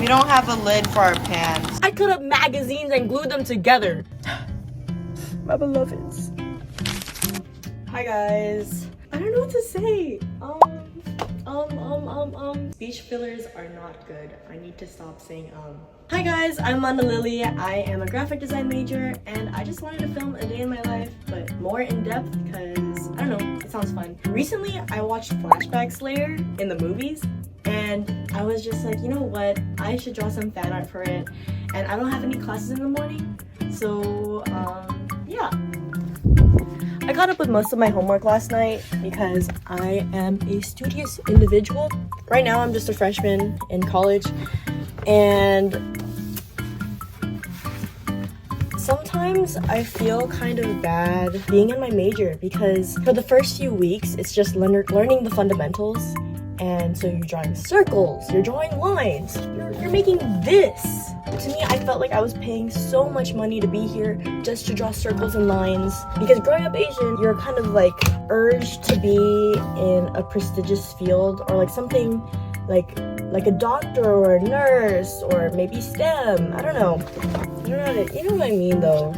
We don't have a lid for our pants. I cut up magazines and glued them together. My beloveds. Hi guys. I don't know what to say. Speech fillers are not good. I need to stop saying Hi guys, I'm Lana Lily. I am a graphic design major and I just wanted to film a day in my life, but more in depth because, I don't know, it sounds fun. Recently, I watched Flashbacks later in the movies and I was just like, you know what? I should draw some fan art for it. And I don't have any classes in the morning, so yeah. I caught up with most of my homework last night because I am a studious individual. Right now I'm just a freshman in college and sometimes I feel kind of bad being in my major because for the first few weeks it's just learning the fundamentals, and so you're drawing circles, you're drawing lines, you're making this. To me, I felt like I was paying so much money to be here just to draw circles and lines. Because growing up Asian, you're kind of like urged to be in a prestigious field or like something like a doctor or a nurse or maybe STEM. I don't know. You know what I mean though.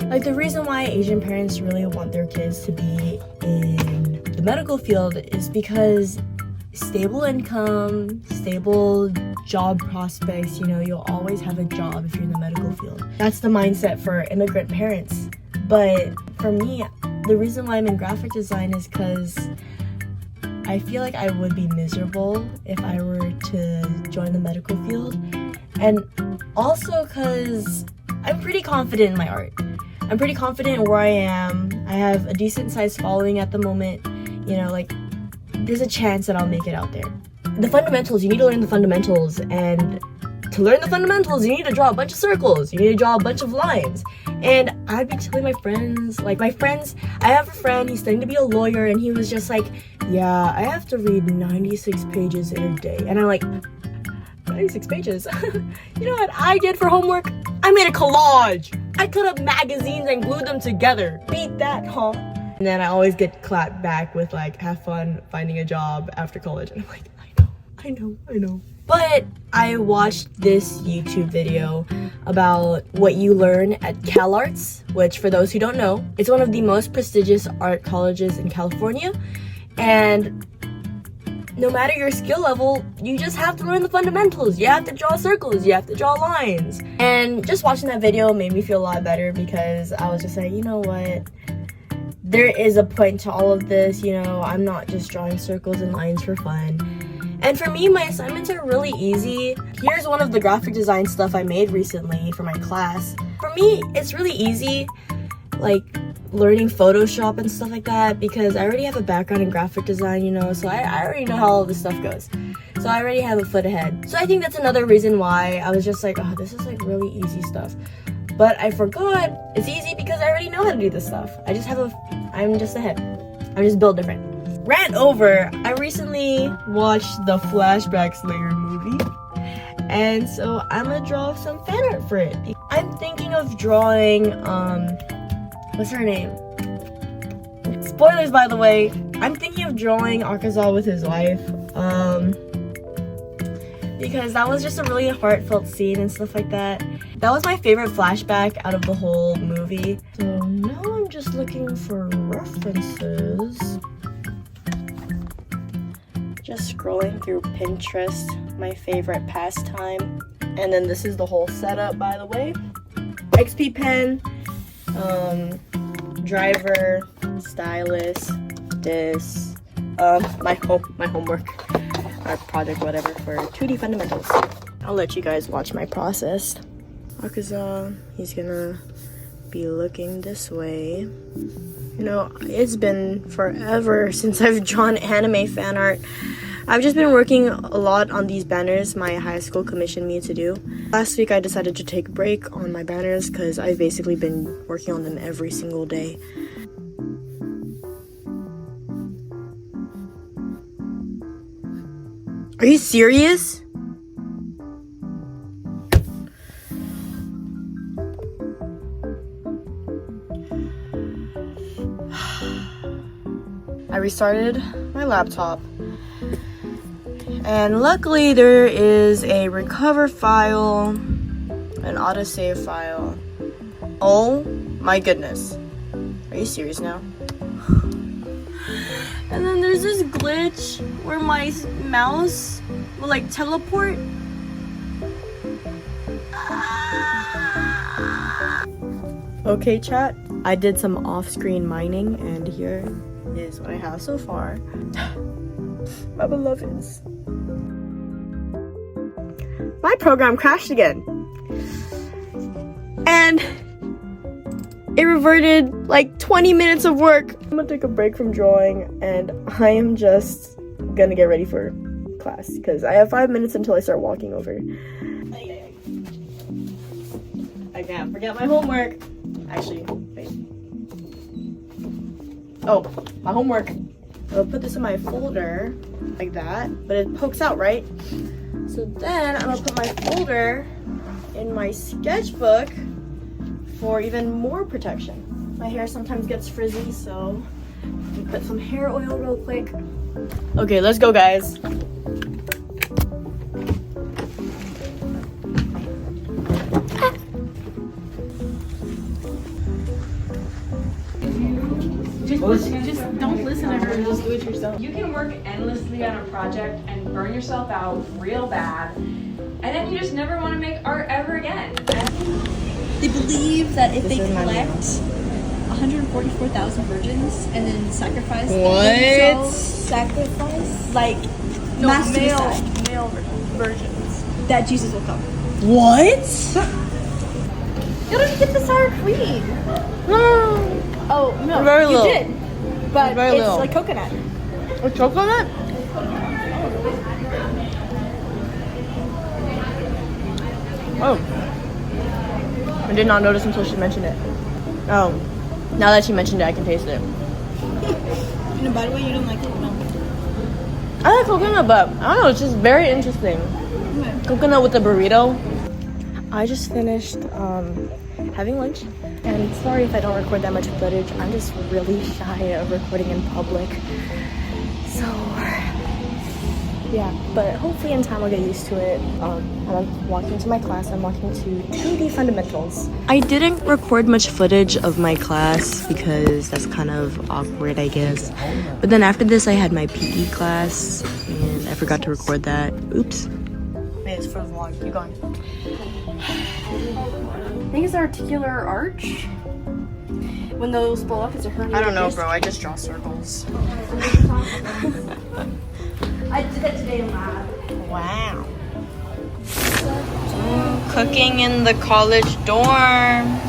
Like the reason why Asian parents really want their kids to be in the medical field is because stable income, stable job prospects, you know, you'll always have a job if you're in the medical field. That's the mindset for immigrant parents. But for me, the reason why I'm in graphic design is because I feel like I would be miserable if I were to join the medical field. And also because I'm pretty confident in my art. I'm pretty confident in where I am. I have a decent sized following at the moment. You know, like, there's a chance that I'll make it out there. The fundamentals, you need to learn the fundamentals, and to learn the fundamentals, you need to draw a bunch of circles, you need to draw a bunch of lines. And I'd be telling my friends, I have a friend, he's studying to be a lawyer, and he was just like, yeah, I have to read 96 pages in a day. And I'm like, 96 pages? You know what I did for homework? I made a collage! I cut up magazines and glued them together. Beat that, huh? And then I always get clapped back with like, have fun finding a job after college. And I'm like, I know. But I watched this YouTube video about what you learn at CalArts, which for those who don't know, it's one of the most prestigious art colleges in California. And no matter your skill level, you just have to learn the fundamentals. You have to draw circles, you have to draw lines. And just watching that video made me feel a lot better because I was just like, you know what? There is a point to all of this, you know, I'm not just drawing circles and lines for fun. And for me, my assignments are really easy. Here's one of the graphic design stuff I made recently for my class. For me, it's really easy, like learning Photoshop and stuff like that, because I already have a background in graphic design, you know, so I already know how all this stuff goes. So I already have a foot ahead. So I think that's another reason why I was just like, oh, this is like really easy stuff. But I forgot it's easy because I already know how to do this stuff. I'm just ahead. I'm just built different. Rant over. I recently watched the Flashbacks later movie. And so I'm gonna draw some fan art for it. I'm thinking of drawing, what's her name? Spoilers, by the way. I'm thinking of drawing Akaza with his wife. Because that was just a really heartfelt scene and stuff like that. That was my favorite flashback out of the whole movie. So now I'm just looking for references. Just scrolling through Pinterest, my favorite pastime. And then this is the whole setup, by the way. XP pen, driver, stylus, this, my homework. Our project, whatever, for 2D fundamentals. I'll let you guys watch my process. Akaza, he's gonna be looking this way. You know, it's been forever since I've drawn anime fan art. I've just been working a lot on these banners my high school commissioned me to do. Last week I decided to take a break on my banners because I've basically been working on them every single day. Are you serious? I restarted my laptop And luckily there is a recover file, an autosave file. Oh my goodness. Are you serious now? And then there's this glitch where my mouse will like teleport. Okay chat, I did some off-screen mining and here is what I have so far. My beloveds. My program crashed again. And it reverted like 20 minutes of work. I'm gonna take a break from drawing and I am just gonna get ready for class because I have 5 minutes until I start walking over. I can't forget my homework. Actually, wait. Oh, my homework. I'll put this in my folder like that, but it pokes out, right? So then I'm gonna put my folder in my sketchbook for even more protection. My hair sometimes gets frizzy, so let me put some hair oil real quick. Okay, let's go, guys. Just don't listen to her, just do it yourself. You can work endlessly on a project and burn yourself out real bad, and then you just never want to make art ever again. They believe that if they collect 144,000 virgins and then sacrifice themselves, sacrifice like mass suicide, male virgins, that Jesus will come. What? You don't get the sour cream. Oh no, Very you little. did, but Very it's little. like coconut. A coconut? Oh. I did not notice until she mentioned it. Oh. Now that she mentioned it, I can taste it. And by the way, you don't like coconut. I like coconut, but I don't know, it's just very interesting. Coconut with a burrito. I just finished having lunch. And sorry if I don't record that much footage. I'm just really shy of recording in public. So, yeah. But hopefully in time I'll get used to it. I'm walking to my class. I'm walking to 2D fundamentals. I didn't record much footage of my class because that's kind of awkward, I guess. But then after this, I had my PE class. And I forgot to record that. Oops. Wait, it's for the vlog. Keep going. I think it's articular arch. When those blow up, it's a hernia. I don't know, bro. I just draw circles. I did that today in lab. Wow. Cooking in the college dorm.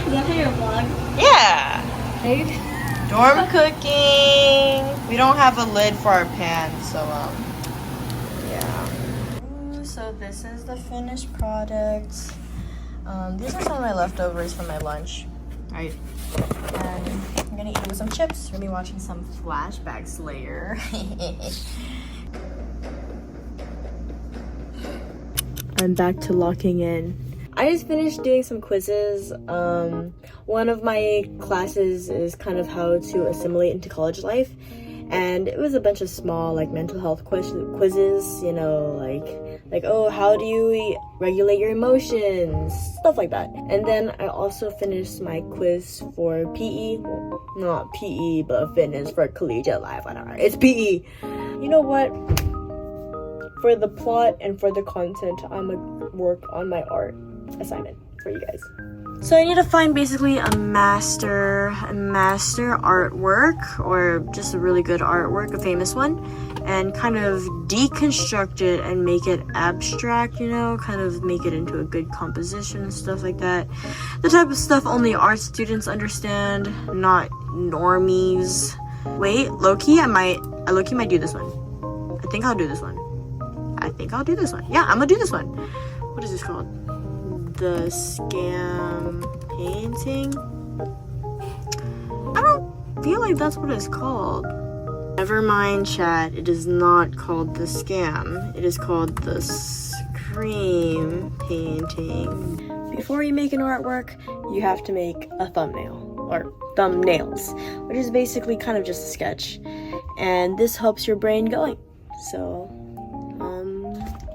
Is that for your vlog? Yeah. Right? Dorm cooking. We don't have a lid for our pans, so yeah. So this is the finished product. These are some of my leftovers from my lunch, right? And I'm gonna eat it with some chips. We're gonna be watching some flashbacks later. I'm back to locking in. I just finished doing some quizzes. One of my classes is kind of how to assimilate into college life. And it was a bunch of small like mental health quizzes, you know, like oh, how do you regulate your emotions, stuff like that. And then I also finished my quiz for PE, well, not PE but fitness for collegiate life, whatever. It's PE. You know what? For the plot and for the content, I'm gonna work on my art assignment for you guys. So I need to find basically a master artwork, or just a really good artwork, a famous one, and kind of deconstruct it and make it abstract, you know, kind of make it into a good composition and stuff like that. The type of stuff only art students understand, not normies. Wait, low-key I might do this one. I think I'll do this one. Yeah, I'm gonna do this one. What is this called? The scam painting? I don't feel like that's what it's called. Never mind, chat. It is not called the scam. It is called the scream painting. Before you make an artwork, you have to make a thumbnail, or thumbnails, which is basically kind of just a sketch. and this helps your brain going. So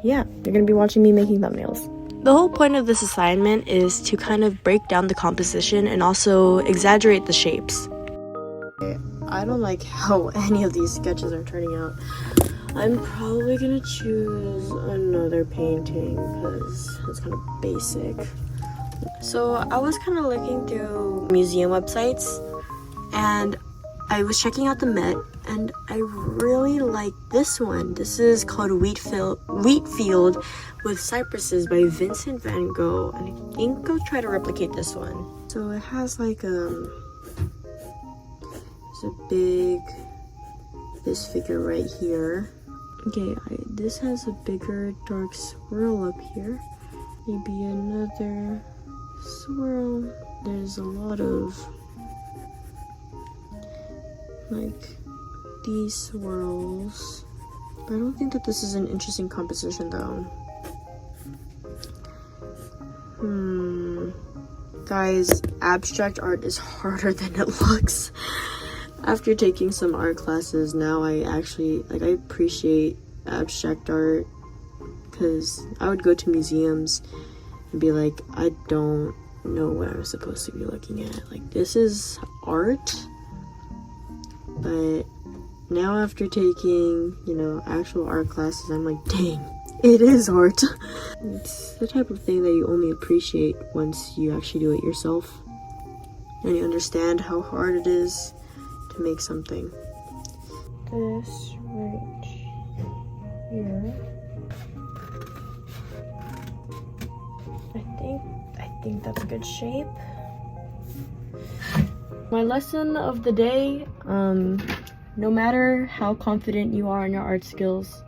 yeah, you're gonna be watching me making thumbnails. The whole point of this assignment is to kind of break down the composition and also exaggerate the shapes. I don't like how any of these sketches are turning out. I'm probably gonna choose another painting because it's kind of basic. So I was kind of looking through museum websites and I was checking out the Met, and I really like this one. This is called Wheat Field with Cypresses by Vincent van Gogh, and I think I'll try to replicate this one. So it has like there's a big, this figure right here. Okay, this has a bigger dark swirl up here. Maybe another swirl. There's a lot of like these swirls, but I don't think that this is an interesting composition though. Guys, abstract art is harder than it looks. After taking some art classes, now I actually I appreciate abstract art, because I would go to museums and be like, I don't know what I'm supposed to be looking at. Like, this is art. But now after taking, actual art classes, I'm like, dang, it is art. It's the type of thing that you only appreciate once you actually do it yourself. And you understand how hard it is to make something. This right here. I think that's a good shape. My lesson of the day, no matter how confident you are in your art skills,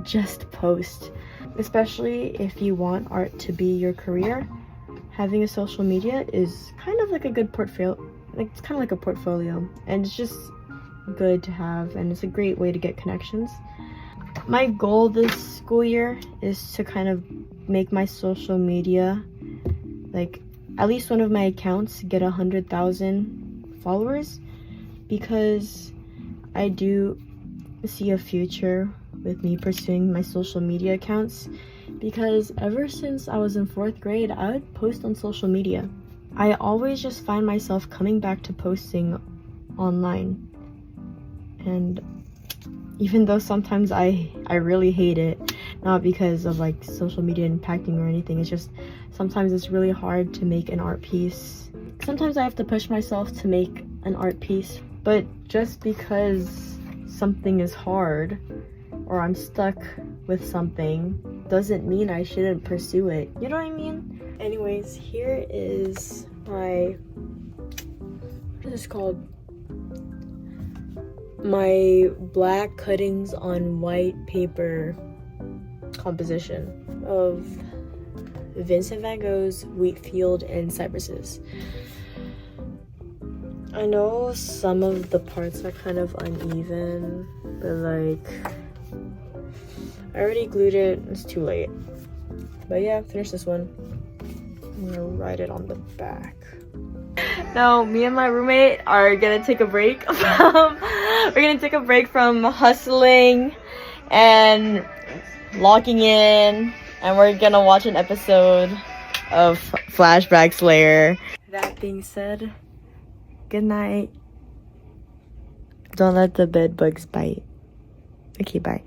just post. Especially if you want art to be your career, having a social media is kind of like a good portfolio. It's kind of like a portfolio, and it's just good to have, and it's a great way to get connections. My goal this school year is to kind of make my social media, like, at least one of my accounts get 100,000 followers, because I do see a future with me pursuing my social media accounts, because ever since I was in 4th grade, I would post on social media. I always just find myself coming back to posting online, and even though sometimes I really hate it, not because of like social media impacting or anything, it's just sometimes it's really hard to make an art piece. Sometimes I have to push myself to make an art piece, but just because something is hard or I'm stuck with something doesn't mean I shouldn't pursue it. You know what I mean? Anyways, here is my, what is this called? My black cuttings on white paper composition of Vincent van Gogh's Wheat Field and Cypresses. I know some of the parts are kind of uneven, but like, I already glued it, it's too late. But yeah, finish this one. I'm gonna write it on the back. Now, me and my roommate are gonna take a break from hustling and logging in, and we're gonna watch an episode of Flashback Slayer. That being said, good night. Don't let the bed bugs bite. Okay, bye.